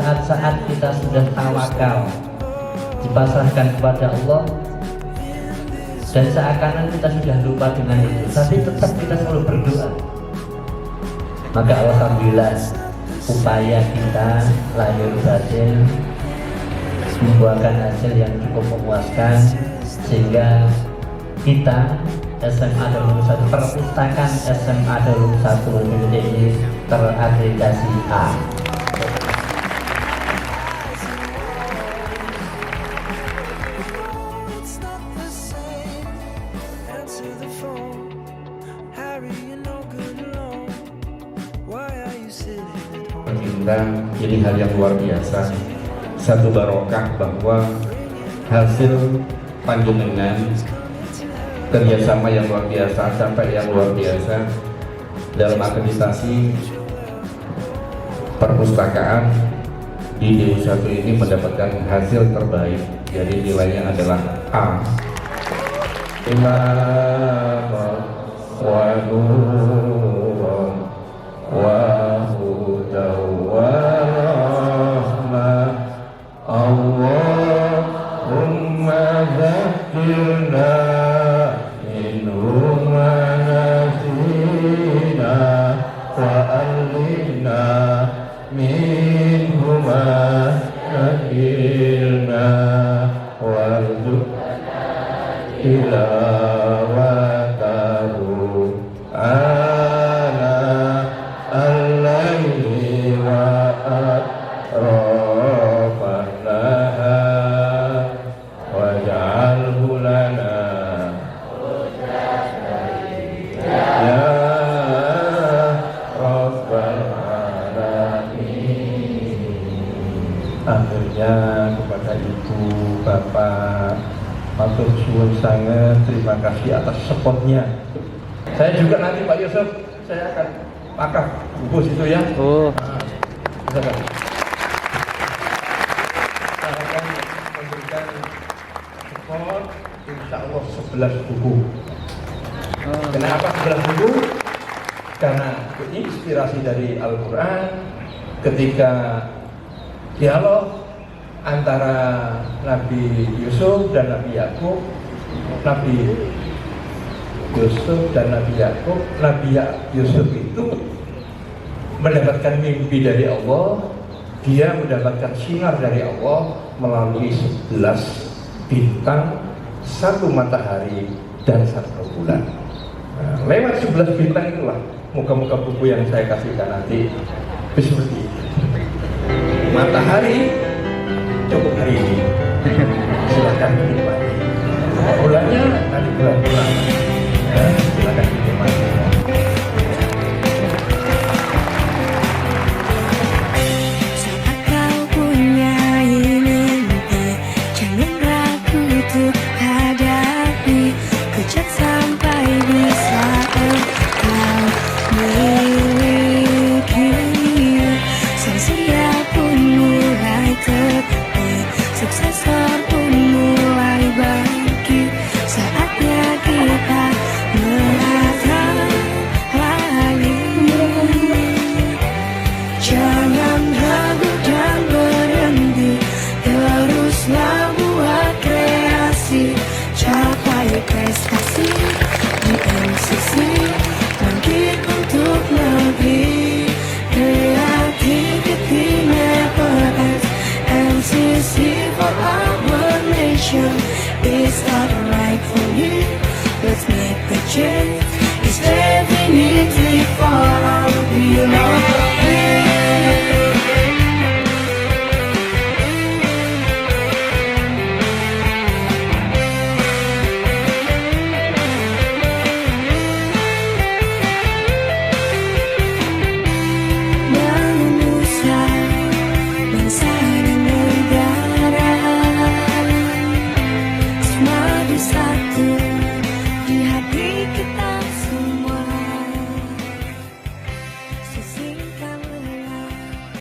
saat-saat kita sudah tawakal, dipasrahkan kepada Allah, dan seakan-akan kita sudah lupa dengan itu, tapi tetap kita selalu berdoa, maka alhamdulillah upaya kita lahir batin membuahkan hasil yang cukup memuaskan, sehingga kita SMA Darul 1, perpustakaan SMA Darul 1 ini terakreditasi A. Ini hal yang luar biasa, satu barokah bahwa hasil panjenengan kerjasama yang luar biasa, sampai yang luar biasa dalam akreditasi perpustakaan di DU1 ini mendapatkan hasil terbaik, jadi nilainya adalah A. Allahumma dzakirna minhum ma nasina wa allimna minhum ma dzakirna warzuqna tilawatahu ana al-laili wa atrafan nahar waj'alhu lana ya rabbal alamin. Akhirnya kepada ibu, bapak, matur suwun sangat, terima kasih atas supportnya. Saya juga nanti Pak Yusuf, saya akan wakaf buku situ ya. Saya akan memberikan support, insya Allah 11 buku. Kenapa 11 buku? Karena inspirasi dari Al-Quran ketika dialog antara Nabi Yusuf dan Nabi Yakub, Nabi Yusuf dan Nabi Yakub. Nabi Yusuf itu mendapatkan mimpi dari Allah, dia mendapatkan sinar dari Allah melalui 11 bintang, 1 matahari dan 1 bulan. Nah, lewat 11 bintang itulah muka-muka buku yang saya kasihkan nanti seperti itu. Matahari cukup hari ini, silakan dinikmati. Bulannya nanti bulan-bulan, ya, silakan dinikmati. Saat kau punya mimpi, jangan ragu untuk hadapi, kejar sampai bisa engkau miliki. Sang surya pun mulai tepi, sukses pun mulai bangkit. Saatnya kita menatap langit. Jangan ragu dan berhenti, teruslah buat kreasi, capai prestasi di MCC, bangkit untuk negeri. Creativity never ends. MCC for our nation is not right for you. Let's make the change. It's definitely for all we know.